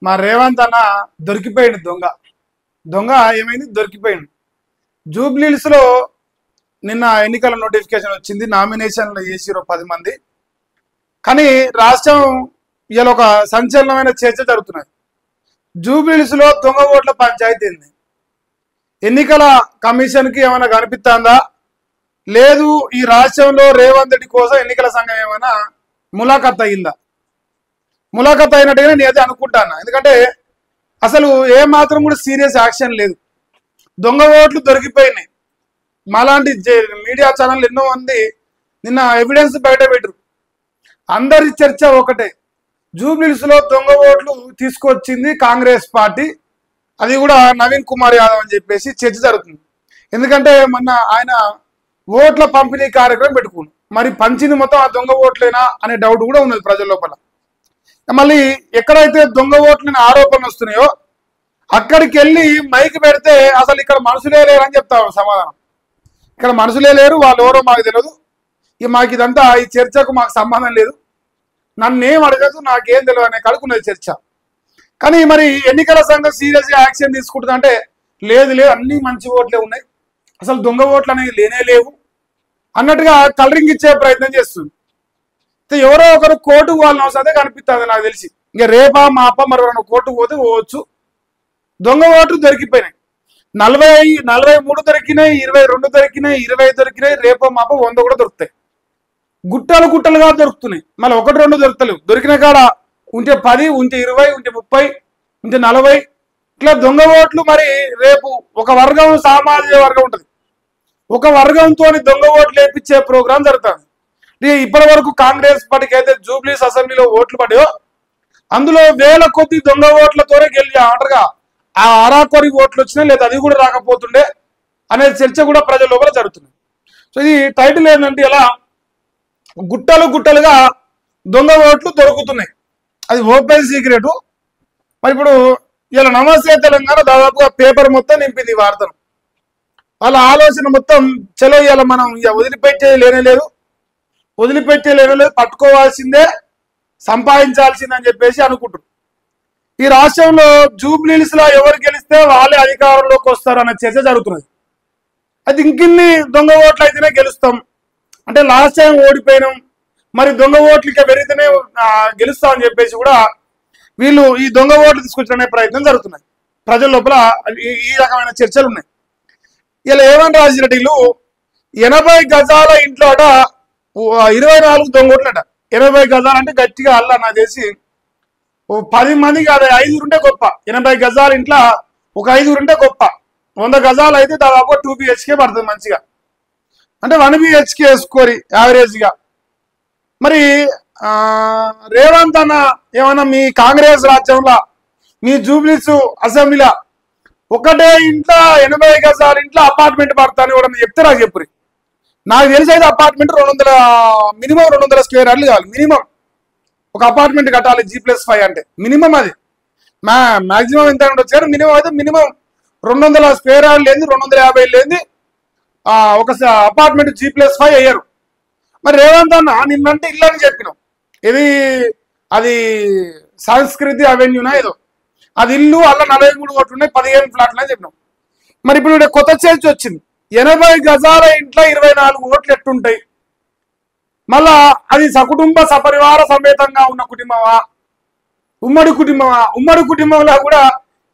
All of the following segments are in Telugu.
మా రేవంత్ అన్న దొరికిపోయింది. దొంగ దొంగ ఏమైంది, దొరికిపోయింది. జూబ్లీహిల్స్ లో నిన్న ఎన్నికల నోటిఫికేషన్ వచ్చింది, నామినేషన్లు చేసిరు 10 మంది. కానీ రాష్ట్రం ఇలా ఒక సంచలనమైన చర్చ జరుగుతున్నది. జూబ్లీహిల్స్ లో దొంగ ఓట్ల పంచాయతీ ఉంది. ఎన్నికల కమిషన్ కి ఏమైనా కనిపిస్తుందా, లేదు ఈ రాష్ట్రంలో రేవంత్ రెడ్డి కోసం ఎన్నికల సంఘం ఏమైనా ములాఖత్ అయిందా? ములాఖత్ అయినట్టుగా నేను అయితే అనుకుంటాను. ఎందుకంటే అసలు ఏ మాత్రం కూడా సీరియస్ యాక్షన్ లేదు. దొంగ ఓట్లు దొరికిపోయినాయి. మాలాంటి మీడియా ఛానల్ ఎన్నో మంది నిన్న ఎవిడెన్స్ బయట పెట్టరు. అందరి చర్చ ఒకటే, జూబ్లీహిల్స్ లో దొంగ ఓట్లు తీసుకొచ్చింది కాంగ్రెస్ పార్టీ, అది కూడా నవీన్ కుమార్ యాదవ్ అని చెప్పేసి చర్చ జరుగుతుంది. ఎందుకంటే మొన్న ఆయన ఓట్ల పంపిణీ కార్యక్రమం పెట్టుకున్నాడు. మరి పంచింది మొత్తం ఆ దొంగ ఓట్లేనా అనే డౌట్ కూడా ఉన్నది ప్రజల లోపల. మళ్ళీ ఎక్కడైతే దొంగ ఓట్లని ఆరోపణలు వస్తున్నాయో అక్కడికి వెళ్ళి మైక్ పెడితే అసలు ఇక్కడ మనుషులే లేరని చెప్తారు సమాధానం. ఇక్కడ మనుషులే లేరు, వాళ్ళు ఎవరో మాకు తెలియదు, మాకు ఇదంతా ఈ చర్చకు మాకు సంబంధం లేదు, నన్నేం అడగదు, నాకేం తెలియదు అనే కడుకున్నది చర్చ. కానీ మరి ఎన్నికల సంఘం సీరియస్ గా యాక్షన్ తీసుకుంటుందంటే లేదు లేదు, అన్ని మంచి ఓట్లే ఉన్నాయి, అసలు దొంగ ఓట్లు అనేవి లేనే లేవు అన్నట్టుగా కలరింగ్ ఇచ్చే ప్రయత్నం చేస్తుంది. ఎవరో ఒకరు కోర్టుకు వాళ్ళని అవసరం కనిపిస్తుంది నాకు తెలిసి. ఇంకా రేపా మాప మరి కోర్టుకు పోతే పోవచ్చు. దొంగ ఓట్లు దొరికిపోయినాయి. 43 దొరికినాయి, 22 దొరికినాయి, 20 దొరికినాయి, రేపో మాప 100 కూడా దొరుకుతాయి. గుట్టలు గుట్టలుగా దొరుకుతున్నాయి. మళ్ళీ 1-2 దొరుకుతలేవు. దొరికిన కాడ ఉంటే 10, ఉంటే 20, ఉంటే 30, ఉంటే 40 ఇట్లా దొంగ ఓట్లు. మరి రేపు ఒక వర్గం, సామాజిక వర్గం ఉంటుంది, ఒక వర్గంతో దొంగ ఓట్లు వేయించే ప్రోగ్రాం జరుగుతుంది. ఇప్పటి వరకు కాంగ్రెస్ పార్టీకి అయితే జూబ్లీహిల్స్ అసెంబ్లీలో ఓట్లు పడాయో అందులో వేల కొద్ది దొంగ ఓట్లతోనే గెలిచి అంటారుగా, ఆ అరాకొరి ఓట్లు వచ్చినాయి, లేదా అది కూడా రాకపోతుండే అనే చర్చ కూడా ప్రజల లోపల జరుగుతుంది. సో ఇది టైటిల్ ఏంటంటే ఇలా గుట్టలు గుట్టలుగా దొంగ ఓట్లు దొరుకుతున్నాయి, అది ఓపెన్ సీక్రెట్. మరి ఇప్పుడు ఇలా నమస్తే తెలంగాణ దాదాపుగా పేపర్ మొత్తం నింపింది ఈ వార్తను. వాళ్ళ ఆలోచన మొత్తం చలో ఇలా మనం వదిలిపెట్టేది లేనే లేదు, పట్టుకోవాల్సిందే, సంపాదించాల్సిందే అని చెప్పేసి అనుకుంటున్నారు. ఈ రాష్ట్రంలో జూబ్లీహిల్స్ లో ఎవరు గెలిస్తే వాళ్ళే అధికారంలోకి వస్తారు అన్న చర్చ జరుగుతున్నది. అది ఇంకిన్ని దొంగ ఓట్లు అయితేనే గెలుస్తాం అంటే లాస్ట్ టైం ఓడిపోయినాం, మరి దొంగ ఓట్లకి పెరిగితేనే గెలుస్తాం అని చెప్పేసి కూడా వీళ్ళు ఈ దొంగ ఓట్లు తీసుకొచ్చే ప్రయత్నం జరుగుతున్నాయి. ప్రజల లోపల ఈ రకమైన చర్చలు ఉన్నాయి. ఇలా ఏమని రాజరెడ్డిలు 80 గజాల ఇంట్లో అట 24 దొంగ ఓట్లట. 80 గజాలు అంటే గట్టిగా అల్లా నాకు తెలిసి 10 మంది కాదు, 5 ఉంటే గొప్ప. 80 గజాల ఇంట్లో ఒక 5 ఉంటే గొప్ప. 100 గజాలు అయితే దాదాపు 2 BHK పడుతుంది మంచిగా, అంటే 1 BHK వేసుకోరి యావరేజ్ గా. మరి రేవంత్ అన్న ఏమన్నా మీ కాంగ్రెస్ రాజ్యంలో మీ జూబ్లీహిల్స్ అసెంబ్లీలో ఒకటే ఇంట్లో 80 గజాల ఇంట్లో అపార్ట్మెంట్ పడతాను ఎవరన్నా చెప్తే నాకు చెప్పురి. నాకు తెలిసి అయితే అపార్ట్మెంట్ 200 మినిమం 200 స్క్వేర్ యార్డ్లు కావాలి. మినిమం ఒక అపార్ట్మెంట్ కట్టాలి G+5 అంటే మినిమం. అది మాక్సిమం ఎంత ఉండొచ్చు, మినిమం అయితే మినిమం 200 స్క్వేర్ యార్డ్ లేని 250 లేని ఒక అపార్ట్మెంట్ G+5 అయ్యారు. మరి రేవంత్ అన్న నిన్నంటే ఇల్లు అని చెప్పినాం, ఇది అది సంస్కృతి అవెన్యూనా ఏదో, అది ఇల్లు అలా 43 కోట్లు ఉన్నాయి, 15 ఫ్లాట్లు అని చెప్పినాం. మరి ఇప్పుడు కొత్త చర్చ వచ్చింది, 80 గజాల ఇంట్లో 24 ఓట్లు ఎట్టుంటాయి, మళ్ళా అది సకుటుంబ సపరివార సమేతంగా ఉన్న కుటుంబమా, ఉమ్మడి కుటుంబమా? ఉమ్మడి కుటుంబంలో కూడా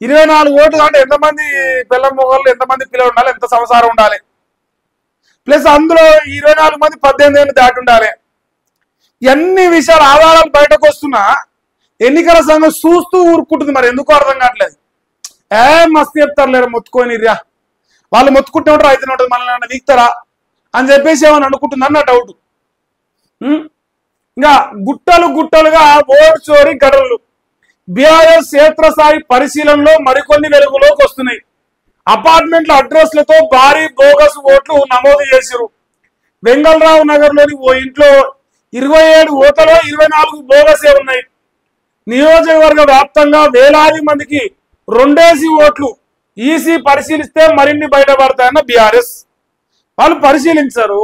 24 ఓట్లు అంటే ఎంతమంది పిల్ల మొగళ్ళు, ఎంతమంది పిల్లలు ఉండాలి, ఎంత సంసారం ఉండాలి, ప్లస్ అందులో 24 మంది 18 ఏళ్ళు దాటి ఉండాలి. ఎన్ని విషయాలు ఆధారాలు బయటకు వస్తున్నా ఎన్నికల సంఘం చూస్తూ ఊరుకుంటుంది. మరి ఎందుకు అర్థం కావట్లేదు. మస్తు చెప్తారు లేరు, మొత్తుకొని రా, వాళ్ళు మొత్తుకుంటే ఉంటారు, అయితే ఉంటుంది, మనల్ని వీక్తారా అని చెప్పేసి ఏమని అనుకుంటుంది అన్న డౌట్. ఇంకా గుట్టలు గుట్టలుగా ఓటు చోరీ గడలు. బీఆర్ఎస్ క్షేత్రస్థాయి పరిశీలనలో మరికొన్ని వెలుగులోకి వస్తున్నాయి. అపార్ట్మెంట్ల అడ్రస్లతో భారీ బోగస్ ఓట్లు నమోదు చేశారు. వెంగళరావు నగర్ లోని ఓ ఇంట్లో 27 ఓట్లలో 24 బోగసే ఉన్నాయి. నియోజకవర్గ వ్యాప్తంగా వేలాది మందికి 2 ఓట్లు ఈసీ పరిశీలిస్తే మరిన్ని బయటపడతాయన్న బీఆర్ఎస్. వాళ్ళు పరిశీలించారు,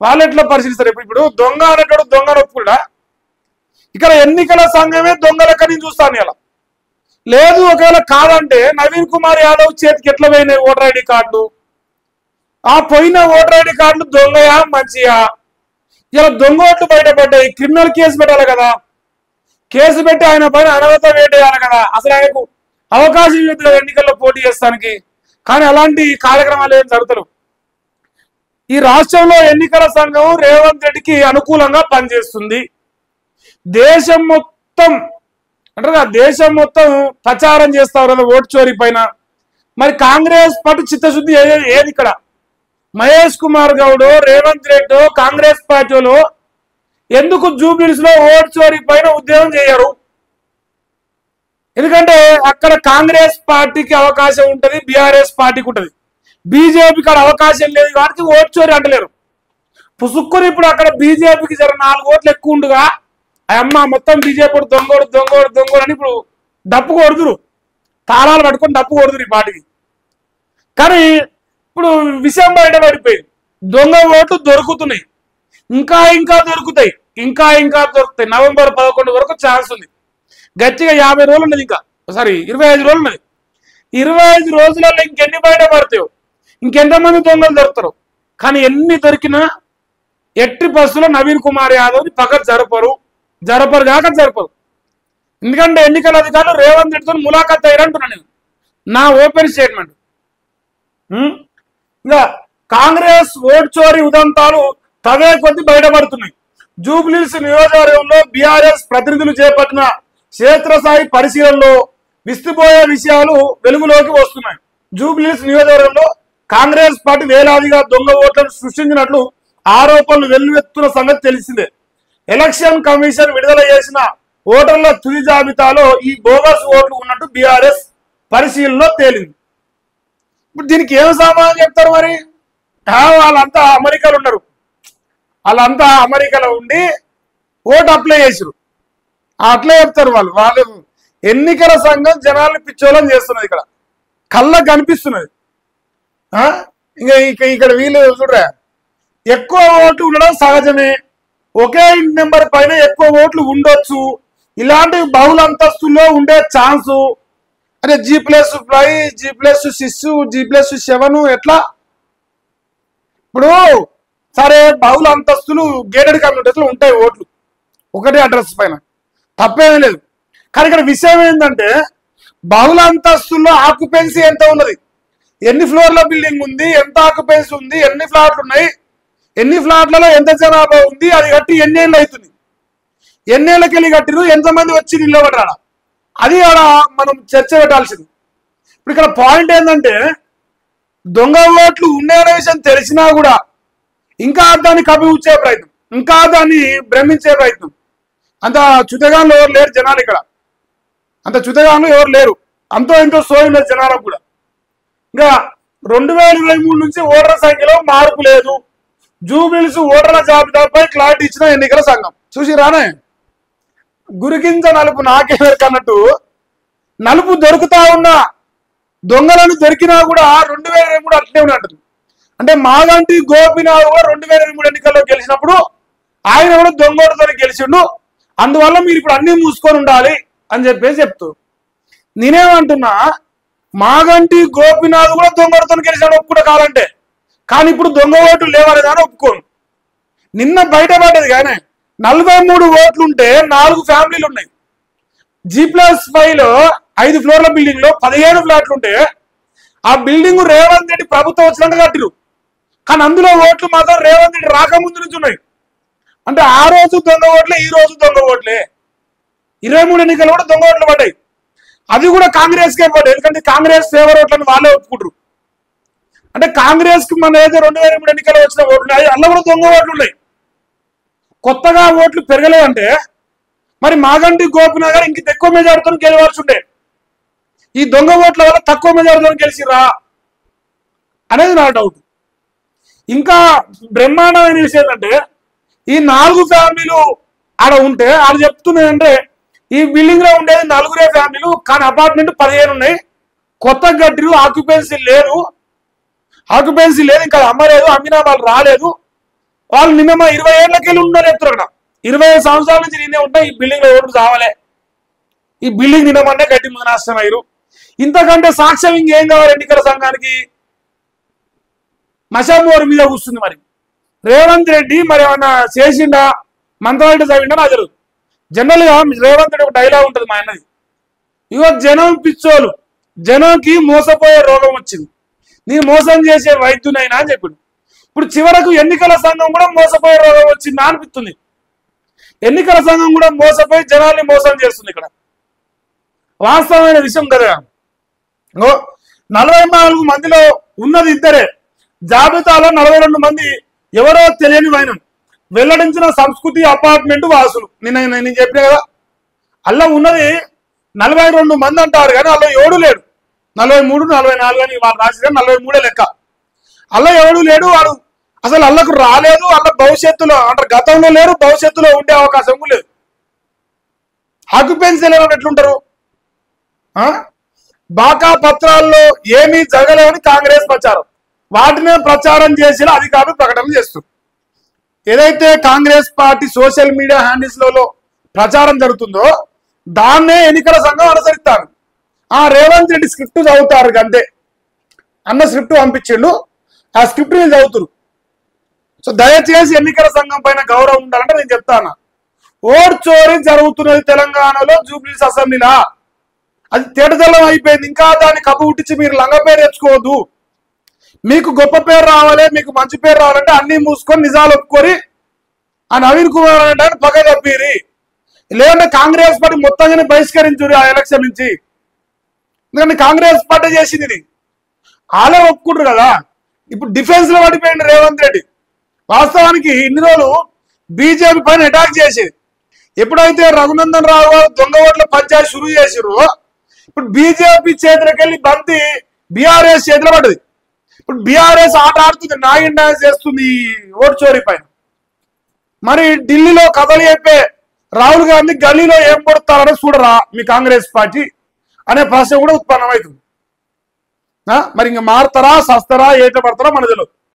వాళ్ళు ఎట్లా పరిశీలిస్తారు? ఇప్పుడు దొంగ అనేటోడు దొంగ నొప్పుడా? ఇక్కడ ఎన్నికల సంఘమే దొంగ లెక్క నేను చూస్తాను. ఇలా లేదు ఒకవేళ కాదంటే నవీన్ కుమార్ యాదవ్ చేతికి ఎట్లా పోయినాయి ఓటర్ ఐడి కార్డు? ఆ పోయిన ఓటర్ ఐడి కార్డులు దొంగయా మంచియా? ఇలా దొంగ ఓట్లు బయటపడ్డాయి, క్రిమినల్ కేసు పెట్టాలి కదా, కేసు పెట్టి ఆయన పైన అనవత వేటేయాలి కదా, అసలు ఆయనకు అవకాశం ఇవ్వదు ఎన్నికల్లో పోటీ చేస్తానికి. కానీ అలాంటి కార్యక్రమాలు ఏం జరుగుతారు. ఈ రాష్ట్రంలో ఎన్నికల సంఘం రేవంత్ రెడ్డికి అనుకూలంగా పనిచేస్తుంది. దేశం మొత్తం అంటారు, దేశం మొత్తం ప్రచారం చేస్తారు కదా ఓటు చోరీ పైన. మరి కాంగ్రెస్ పార్టీ చిత్తశుద్ధి ఏది ఇక్కడ? మహేష్ కుమార్ గౌడ్, రేవంత్ రెడ్డి కాంగ్రెస్ పార్టీలో ఎందుకు జూబ్లీస్ లో ఓటు చోరీ పైన ఉద్యమం చేయరు? ఎందుకంటే అక్కడ కాంగ్రెస్ పార్టీకి అవకాశం ఉంటది, బీఆర్ఎస్ పార్టీకి ఉంటది, బీజేపీకి అక్కడ అవకాశం లేదు కాబట్టి ఓటు చోరీ అంటలేరు. పుసుక్కుని ఇప్పుడు అక్కడ బీజేపీకి జర 4 ఓట్లు ఎక్కువ ఉండగా అమ్మ మొత్తం బీజేపీ దొంగోడు దొంగోడు దొంగోడు అని ఇప్పుడు డప్పు కొడుతురు, తాళాలు పట్టుకొని డప్పు కొడుతురు ఈ పార్టీకి. కానీ ఇప్పుడు విషయం బయట పడిపోయింది, దొంగ ఓట్లు దొరుకుతున్నాయి, ఇంకా ఇంకా దొరుకుతాయి, ఇంకా ఇంకా దొరుకుతాయి. నవంబర్ 11 వరకు ఛాన్స్ ఉంది. గట్టిగా 50 రోజులు ఉన్నది, ఇంకా సారీ 25 రోజులు ఉన్నది. 25 రోజులలో ఇంకెన్ని బయట పడతాయో, ఇంకెంతమంది దొంగలు దొరుకుతారు. కానీ ఎన్ని దొరికినా ఎట్టి బస్సులో నవీన్ కుమార్ యాదవ్ని పక్కన జరపరు కాక జరపరు. ఎందుకంటే ఎన్నికల అధికారులు రేవంత్ రెడ్డితో ములాఖాత్ అయ్యారంటున్నాను నేను, నా ఓపెన్ స్టేట్మెంట్. ఇంకా కాంగ్రెస్ ఓటు చోరీ ఉదంతాలు తవే కొద్ది బయటపడుతున్నాయి. జూబ్లీహిల్స్ నియోజకవర్గంలో బీఆర్ఎస్ ప్రతినిధులు చేపట్టిన క్షేత్రస్థాయి పరిశీలనలో విస్తుపోయే విషయాలు వెలుగులోకి వస్తున్నాయి. జూబ్లీహిల్స్ నియోజకవర్గంలో కాంగ్రెస్ పార్టీ వేలాదిగా దొంగ ఓట్లను సృష్టించినట్లు ఆరోపణలు వెల్లువెత్తున్న సంగతి తెలిసిందే. ఎలక్షన్ కమిషన్ విడుదల చేసిన ఓటర్ల తుది జాబితాలో ఈ బోగస్ ఓట్లు ఉన్నట్టు బీఆర్ఎస్ పరిశీలనలో తేలింది. ఇప్పుడు దీనికి ఏం సమాధానం చెప్తారు మరి? వాళ్ళంతా అమెరికాలో ఉన్నారు, వాళ్ళంతా అమెరికాలో ఉండి ఓటు అప్లై చేసారు, అట్లే చెప్తారు వాళ్ళు. ఎన్నికల సంఘం జనాల్ని పిచ్చోళం చేస్తున్నది, ఇక్కడ కళ్ళకు కనిపిస్తున్నది. ఇంకా ఇక్కడ వీళ్ళు చూడరా, ఎక్కువ ఓట్లు ఉండడం సహజమే, ఒకే నెంబర్ పైన ఎక్కువ ఓట్లు ఉండొచ్చు, ఇలాంటి బహుళ అంతస్తుల్లో ఉండే ఛాన్సు. అదే G+5, G+6, G+7 ఎట్లా? ఇప్పుడు సరే బహుళ అంతస్తులు గేటెడ్ కమ్యూనిటీస్లో ఉంటాయి ఓట్లు ఒకటే అడ్రస్ పైన, తప్పేమీ లేదు. కానీ ఇక్కడ విషయం ఏంటంటే బహుళ అంతస్తుల్లో ఆక్యుపెన్సీ ఎంత ఉన్నది, ఎన్ని ఫ్లోర్ల బిల్డింగ్ ఉంది, ఎంత ఆక్యుపెన్సీ ఉంది, ఎన్ని ఫ్లాట్లు ఉన్నాయి, ఎన్ని ఫ్లాట్లలో ఎంత జనాభా ఉంది, అది కట్టి ఎన్నేళ్ళు అవుతుంది, ఎన్నేళ్ళకి వెళ్ళి కట్టిరు, ఎంతమంది వచ్చి నిలబడ్డారా, అది ఆడ మనం చర్చ పెట్టాల్సింది. ఇప్పుడు ఇక్కడ పాయింట్ ఏంటంటే దొంగ ఓట్లు ఉన్నాయనే విషయం తెలిసినా కూడా ఇంకా దాన్ని కప్పిపుచ్చే ప్రయత్నం, ఇంకా దాన్ని భ్రమించే ప్రయత్నం. అంత చుతగాన్లు ఎవరు లేరు జనాలు, ఇక్కడ అంత చుతగాన్లు ఎవరు లేరు, అంతో ఎంతో సోయిన జనాలకు కూడా. ఇంకా 2023 నుంచి ఓటర్ల సంఖ్యలో మార్పు లేదు. జూబ్లీహిల్స్ ఓటర్ల జాబితాపై క్లారిటీ ఇచ్చిన ఎన్నికల సంఘం. చూసి రానే గురికింత నలుపు నాకేకన్నట్టు నలుపు దొరుకుతా ఉన్నా దొంగలను దొరికినా కూడా 2023 అట్లే ఉన్నట్టు. అంటే మాగంటి గోపినాథ్ కూడా 2023 ఎన్నికల్లో గెలిచినప్పుడు ఆయన కూడా దొంగోటుతో గెలిచిండు, అందువల్ల మీరు ఇప్పుడు అన్ని మూసుకొని ఉండాలి అని చెప్పేసి చెప్తూ, నేనేమంటున్నా మాగంటి గోపినాథ్ కూడా దొంగోటుతో గెలిచాడు ఒప్పుకుంటే కావాలంటే, కానీ ఇప్పుడు దొంగ ఓట్లు లేవాలి కానీ ఒప్పుకోను. నిన్న బయటపడ్డది కానీ 43 ఓట్లు ఉంటే 4 ఫ్యామిలీలు ఉన్నాయి. G+5లో 5 ఫ్లోర్ల బిల్డింగ్ లో 17 ఫ్లాట్లు ఉంటే ఆ బిల్డింగ్ రేవంత్ రెడ్డి ప్రభుత్వం వచ్చినట్టు కట్టిరు, కానీ అందులో ఓట్లు మాత్రం రేవంత్ రెడ్డి రాకముందు నుంచి ఉన్నాయి. అంటే ఆ రోజు దొంగ ఓట్లే, ఈ రోజు దొంగ ఓట్లే. 23 ఎన్నికలు కూడా దొంగ ఓట్లు పడ్డాయి, అది కూడా కాంగ్రెస్కే పడ్డాయి. ఎందుకంటే కాంగ్రెస్ ఫేవర్ ఓట్లను వాళ్ళే ఒప్పుకుంటారు. అంటే కాంగ్రెస్ కి మన ఏదో 2023 ఎన్నికలు వచ్చిన ఓట్లు అందులో కూడా దొంగ ఓట్లు ఉన్నాయి. కొత్తగా ఓట్లు పెరగలేదంటే మరి మాగంటి గోపినాథ్ గారు ఇంక ఎక్కువ మెజారిటీతో గెలవాల్సి ఉండే, ఈ దొంగ ఓట్ల వల్ల తక్కువ మెజారిటీతో గెలిచిరా అనేది నా డౌట్. ఇంకా బ్రహ్మాండమైన విషయం ఏంటంటే ఈ 4 ఫ్యామిలీలు ఆడ ఉంటే ఆడ చెప్తున్నాయంటే ఈ బిల్డింగ్ లో ఉండేది 4 ఫ్యామిలీలు, కానీ అపార్ట్మెంట్ 15 ఉన్నాయి, కొత్త గట్టిరు, ఆక్యుపెన్సీ లేదు, ఇంకా అమ్మలేదు, అమ్మినా వాళ్ళు రాలేదు, వాళ్ళు నిన్న 20 ఏళ్ళకి వెళ్ళి ఉన్నారు చెప్తారు. అక్కడ 25 సంవత్సరాల నుంచి నేనే ఉంటా, ఈ బిల్డింగ్ లో ఓట్లు చావలే, ఈ బిల్డింగ్ నిలమన్నా గట్టి మీద నాశనం అయ్యారు. ఇంతకంటే సాక్ష్యం ఇంకేం కావాలి ఎన్నికల సంఘానికి? మషామోరు మీద కూర్చుంది. మరి రేవంత్ రెడ్డి మరి ఏమన్నా చేసిండా, మంత్రాలు చదివిండా నాకు తెలియదు. జనరల్ గా రేవంత్ రెడ్డి ఒక డైలాగ్ ఉంటుంది మా అన్నది, ఇగో జనం పిచ్చోలు, జనంకి మోసపోయే రోగం వచ్చింది, నీ మోసం చేసే వైద్యునైనా అని చెప్పిండు. ఇప్పుడు చివరకు ఎన్నికల సంఘం కూడా మోసపోయే రోగం వచ్చిందా అనిపిస్తుంది. ఎన్నికల సంఘం కూడా మోసపోయి జనాల్ని మోసం చేస్తుంది. ఇక్కడ వాస్తవమైన విషయం కదా. 44 మందిలో ఉన్నది ఇద్దరే. జాబితాలో 42 మంది ఎవరో తెలియని వైనం వెల్లడించిన సంస్కృతి అపార్ట్మెంట్ వాసులు. నేను చెప్పిన కదా, అలా ఉన్నది 42 మంది అంటారు కానీ అలా ఎవడు లేడు. 43, 44 అని వాళ్ళు రాసిన 43 లెక్క. అలా ఎవడు లేడు. వాడు అసలు అల్లకు రాలేదు. అల్ల భవిష్యత్తులో అంటే గతంలో లేరు, భవిష్యత్తులో ఉండే అవకాశం లేదు. ఆక్యుపెన్సీ లేని ఎట్లుంటారు? బాకా పత్రాల్లో ఏమీ జరగలేవని కాంగ్రెస్ ప్రచారం, వాటినే ప్రచారం చేసిన అధికారులు ప్రకటన చేస్తారు. ఏదైతే కాంగ్రెస్ పార్టీ సోషల్ మీడియా హ్యాండిల్స్లలో ప్రచారం జరుగుతుందో దాన్నే ఎన్నికల సంఘం అనుసరిస్తారు. రేవంత్ రెడ్డి స్క్రిప్ట్ చదువుతారు అంతే. అన్న స్క్రిప్ట్ పంపించిండు, ఆ స్క్రిప్ట్ ని చదువుతారు. సో దయచేసి ఎన్నికల సంఘం పైన గౌరవం ఉండాలంటే నేను చెప్తాను, ఓట్ చోరీ జరుగుతున్నది తెలంగాణలో జూబ్లీస్ అసెంబ్లీలా. అది తేటతెల్లం అయిపోయింది. ఇంకా దాన్ని కప్పు ఉట్టించి మీరు లంగ పేరు తెచ్చుకోవద్దు. మీకు గొప్ప పేరు రావాలి, మీకు మంచి పేరు రావాలంటే అన్ని మూసుకొని నిజాలు ఒప్పుకొని ఆ నవీన్ కుమార్ అంటే పగ తప్పిరి, లేదంటే కాంగ్రెస్ పార్టీ మొత్తంగానే బహిష్కరించురు ఆ ఎలక్షన్ నుంచి. ఎందుకంటే కాంగ్రెస్ పార్టీ చేసింది ఇది, వాళ్ళే ఒప్పుకుంటారు కదా. ఇప్పుడు డిఫెన్స్ లో పడిపోయింది రేవంత్ రెడ్డి. వాస్తవానికి ఇన్ని రోజులు బీజేపీ పైన అటాక్ చేసేది. ఎప్పుడైతే రఘునందన్ రావు గారు దొంగ ఓట్ల పంచాయతీ షురూ చేసిరు, ఇప్పుడు బీజేపీ చేతులకు వెళ్ళి బంతి బీఆర్ఎస్ చేతిలో పడ్డది. ఇప్పుడు బీఆర్ఎస్ ఆట ఆడుతుంది, నాయిన్ డాన్స్ చేస్తుంది ఓటు చోరీ పైన. మరి ఢిల్లీలో కథలు చెప్పే రాహుల్ గాంధీ గల్లీలో ఏం కొడతారని చూడరా మీ కాంగ్రెస్ పార్టీ అనే ప్రశ్న కూడా ఉత్పన్నమవుతుంది. మరి ఇంకా మారుతారా, సస్తారా, ఏట పడతారా మన తెలియదు.